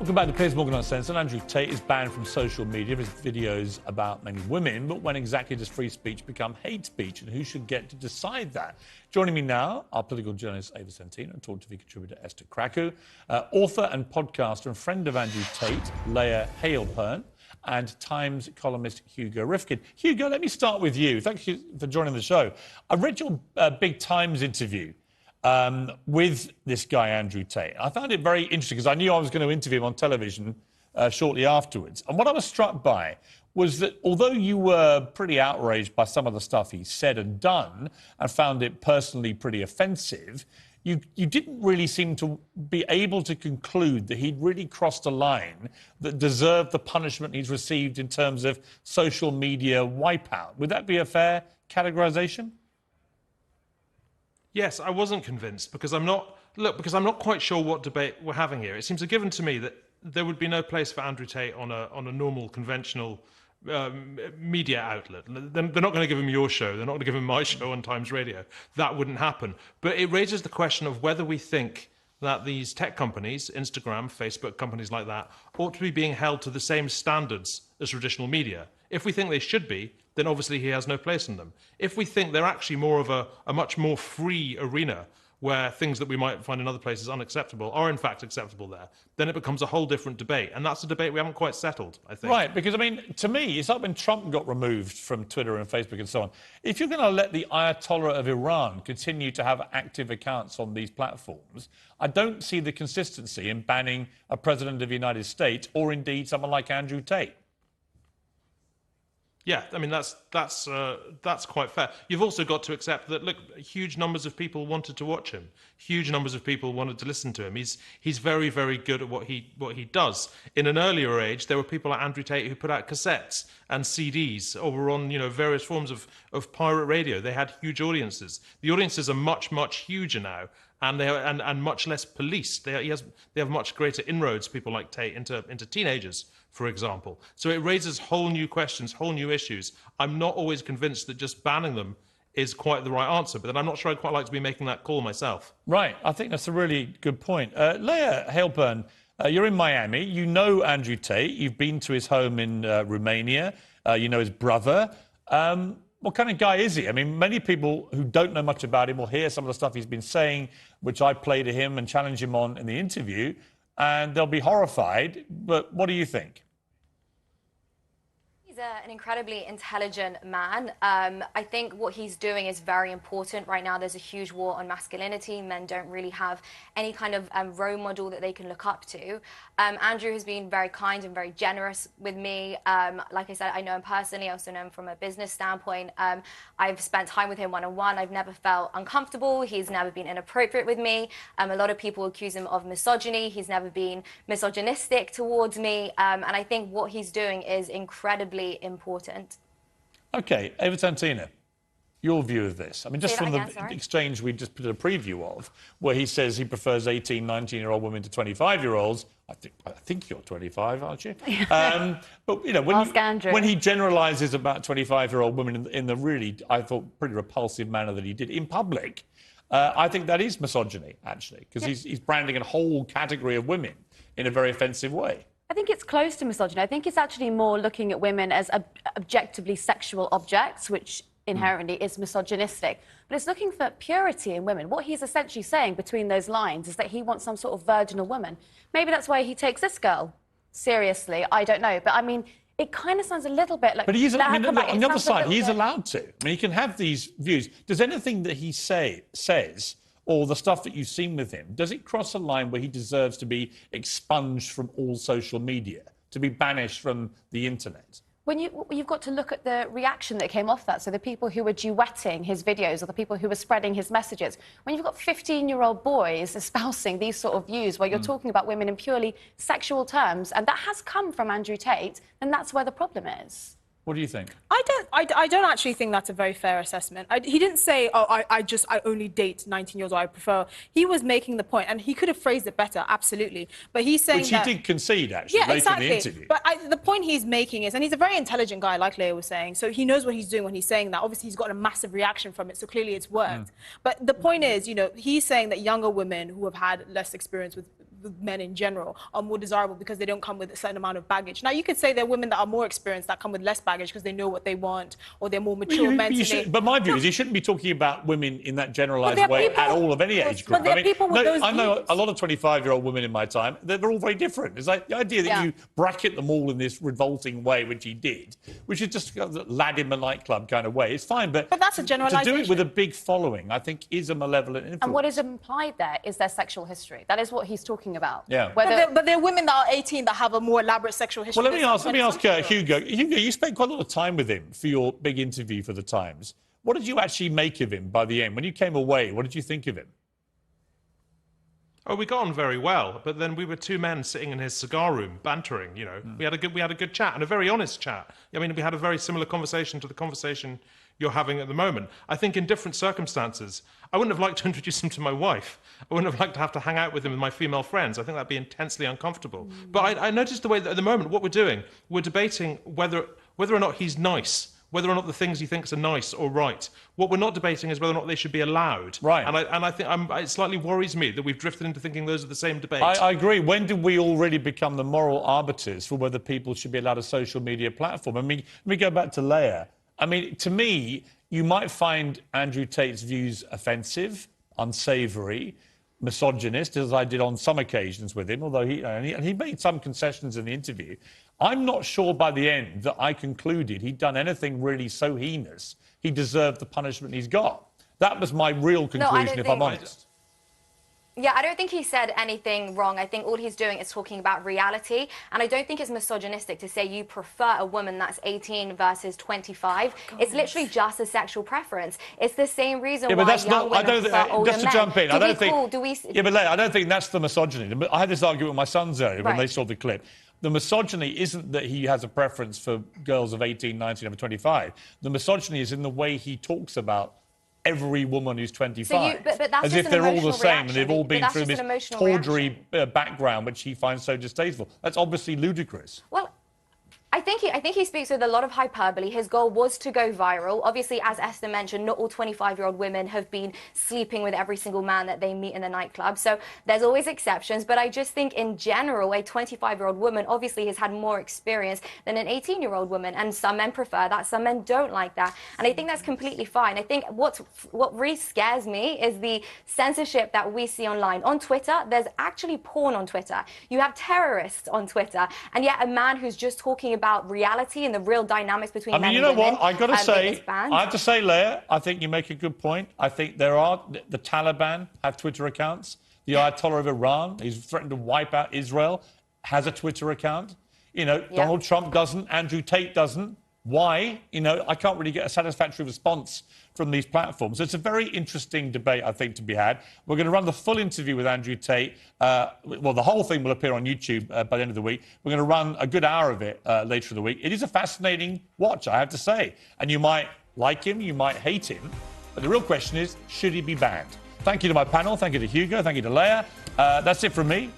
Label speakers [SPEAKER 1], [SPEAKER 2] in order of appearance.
[SPEAKER 1] Welcome back to Piers Morgan Uncensored. Andrew Tate is banned from social media for his videos about mainly women, but when exactly does free speech become hate speech, and who should get to decide that? Joining me now, our political journalist Ava Santino and Talk TV contributor Esther Krakow, author and podcaster and friend of Andrew Tate, Leah Hailpern, and Times columnist Hugo Rifkin. Hugo, let me start with you. Thank you for joining the show. I read your big Times interview with this guy, Andrew Tate. I found it very interesting because I knew I was going to interview him on television shortly afterwards. And what I was struck by was that although you were pretty outraged by some of the stuff he said and done and found it personally pretty offensive, you didn't really seem to be able to conclude that he'd really crossed a line that deserved the punishment he's received in terms of social media wipeout. Would that be a fair categorization?
[SPEAKER 2] Yes, I wasn't convinced because I'm not quite sure what debate we're having here. It seems a given to me that there would be no place for Andrew Tate on a normal, conventional media outlet. They're not going to give him your show. They're not going to give him my show on Times Radio. That wouldn't happen. But it raises the question of whether we think that these tech companies, Instagram, Facebook, companies like that, ought to be being held to the same standards as traditional media. If we think they should be, then obviously he has no place in them. If we think they're actually more of a much more free arena where things that we might find in other places unacceptable are in fact acceptable there, then it becomes a whole different debate. And that's a debate we haven't quite settled, I think.
[SPEAKER 1] Right, because, I mean, to me, it's like when Trump got removed from Twitter and Facebook and so on. If you're going to let the Ayatollah of Iran continue to have active accounts on these platforms, I don't see the consistency in banning a president of the United States or indeed someone like Andrew Tate.
[SPEAKER 2] Yeah, I mean, that's quite fair. You've also got to accept that, look, huge numbers of people wanted to watch him. Huge numbers of people wanted to listen to him. He's very, very good at what he does. In an earlier age, there were people like Andrew Tate who put out cassettes and CDs or were on, various forms of pirate radio. They had huge audiences. The audiences are much, much huger now. And they are, and much less policed. They have much greater inroads, people like Tate, into teenagers, for example. So it raises whole new questions, whole new issues. I'm not always convinced that just banning them is quite the right answer, but then I'm not sure I'd quite like to be making that call myself.
[SPEAKER 1] Right, I think that's a really good point. Leah Hailpern, you're in Miami. You know Andrew Tate. You've been to his home in Romania. You know his brother. What kind of guy is he? I mean, many people who don't know much about him will hear some of the stuff he's been saying, which I play to him and challenge him on in the interview, and they'll be horrified. But what do you think?
[SPEAKER 3] He's an incredibly intelligent man. I think what he's doing is very important. Right now, there's a huge war on masculinity. Men don't really have any kind of role model that they can look up to. Andrew has been very kind and very generous with me. Like I said, I know him personally. I also know him from a business standpoint. I've spent time with him one-on-one. I've never felt uncomfortable. He's never been inappropriate with me. A lot of people accuse him of misogyny. He's never been misogynistic towards me. And I think what he's doing is incredibly important.
[SPEAKER 1] OK, Ava Santino, your view of this. I mean, just from the exchange we just put a preview of, where he says he prefers 18, 19-year-old women to 25-year-olds. I think you're 25, aren't you? But, when he generalises about 25-year-old women in the really, I thought, pretty repulsive manner that he did in public, I think that is misogyny, actually, because he's branding a whole category of women in a very offensive way.
[SPEAKER 4] I think it's close to misogyny. I think it's actually more looking at women as objectively sexual objects, which inherently is misogynistic. But it's looking for purity in women. What he's essentially saying between those lines is that he wants some sort of virginal woman. Maybe that's why he takes this girl seriously. I don't know. But, I mean, it kind of sounds a little bit like...
[SPEAKER 1] But he's, on the other side, he's allowed to. I mean, he can have these views. Does anything that he says... or the stuff that you've seen with him, does it cross a line where he deserves to be expunged from all social media, to be banished from the internet?
[SPEAKER 4] When you've got to look at the reaction that came off that, so the people who were duetting his videos or the people who were spreading his messages, when you've got 15-year-old boys espousing these sort of views where you're talking about women in purely sexual terms, and that has come from Andrew Tate, then that's where the problem is.
[SPEAKER 1] What do you think?
[SPEAKER 5] I don't actually think that's a very fair assessment. He didn't say, oh, I only date 19-year-olds, I prefer. He was making the point, and he could have phrased it better, absolutely. But he's saying
[SPEAKER 1] which he did concede, actually, late in the interview.
[SPEAKER 5] But the point he's making is, and he's a very intelligent guy, like Leah was saying, so he knows what he's doing when he's saying that. Obviously, he's got a massive reaction from it, so clearly it's worked. But the point is, he's saying that younger women who have had less experience with men in general are more desirable because they don't come with a certain amount of baggage. Now, you could say there are women that are more experienced that come with less baggage because they know what they want or they're more mature mentally.
[SPEAKER 1] But my view is you shouldn't be talking about women in that generalised way at all of any age group.
[SPEAKER 5] But there are people with those
[SPEAKER 1] I know
[SPEAKER 5] views.
[SPEAKER 1] a lot of 25-year-old women in my time, they're all very different. It's like the idea that you bracket them all in this revolting way, which he did, which is just a lad in a nightclub kind of way. It's fine, but
[SPEAKER 5] that's a generalisation.
[SPEAKER 1] To do it with a big following, I think, is a malevolent influence.
[SPEAKER 4] And what is implied there is their sexual history. That is what he's talking about.
[SPEAKER 1] Yeah.
[SPEAKER 5] But there are women that are 18 that have a more elaborate sexual history.
[SPEAKER 1] Well, let me ask Hugo. Hugo, you spent quite a lot of time with him for your big interview for The Times. What did you actually make of him by the end? When you came away, what did you think of him?
[SPEAKER 2] Oh, we got on very well, but then we were two men sitting in his cigar room, bantering. You know, we had a good chat and a very honest chat. I mean, we had a very similar conversation to the conversation you're having at the moment. I think in different circumstances, I wouldn't have liked to introduce him to my wife. I wouldn't have liked to have to hang out with him with my female friends. I think that'd be intensely uncomfortable. But I noticed the way that at the moment, what we're doing, we're debating whether or not he's nice. Whether or not the things he thinks are nice or right. What we're not debating is whether or not they should be allowed.
[SPEAKER 1] Right.
[SPEAKER 2] And I think it slightly worries me that we've drifted into thinking those are the same debates.
[SPEAKER 1] I agree. When did we already become the moral arbiters for whether people should be allowed a social media platform? I mean, let me go back to Leia. I mean, to me, you might find Andrew Tate's views offensive, unsavoury, misogynist, as I did on some occasions with him, although he made some concessions in the interview. I'm not sure by the end that I concluded he'd done anything really so heinous he deserved the punishment he's got. That was my real conclusion, if I'm honest.
[SPEAKER 3] Yeah, I don't think he said anything wrong. I think all he's doing is talking about reality. And I don't think it's misogynistic to say you prefer a woman that's 18 versus 25. It's literally just a sexual preference. It's the same reason why young women prefer older men.
[SPEAKER 1] Just to jump in, I don't think...
[SPEAKER 3] Yeah,
[SPEAKER 1] but Leia, I don't think that's the misogyny. I had this argument with my sons earlier when they saw the clip. The misogyny isn't that he has a preference for girls of 18, 19, and 25. The misogyny is in the way he talks about every woman who's 25.
[SPEAKER 3] But that's
[SPEAKER 1] as if they're all the same and they've all been through this tawdry background which he finds so distasteful. That's obviously ludicrous.
[SPEAKER 3] Well, I think he speaks with a lot of hyperbole. His goal was to go viral. Obviously, as Esther mentioned, not all 25-year-old women have been sleeping with every single man that they meet in the nightclub. So there's always exceptions. But I just think in general, a 25-year-old woman obviously has had more experience than an 18-year-old woman. And some men prefer that. Some men don't like that. And I think that's completely fine. I think what really scares me is the censorship that we see online. On Twitter, there's actually porn on Twitter. You have terrorists on Twitter. And yet a man who's just talking about reality and the real dynamics between men and women.
[SPEAKER 1] I mean, you know what? I have to say, Leia, I think you make a good point. I think the Taliban have Twitter accounts. The Ayatollah of Iran, he's threatened to wipe out Israel, has a Twitter account. You know, Donald Trump doesn't. Andrew Tate doesn't. Why? You know, I can't really get a satisfactory response from these platforms. It's a very interesting debate, I think, to be had. We're going to run the full interview with Andrew Tate. Well, the whole thing will appear on YouTube by the end of the week. We're going to run a good hour of it later in the week. It is a fascinating watch, I have to say. And you might like him, you might hate him. But the real question is, should he be banned? Thank you to my panel. Thank you to Hugo. Thank you to Leia. That's it from me.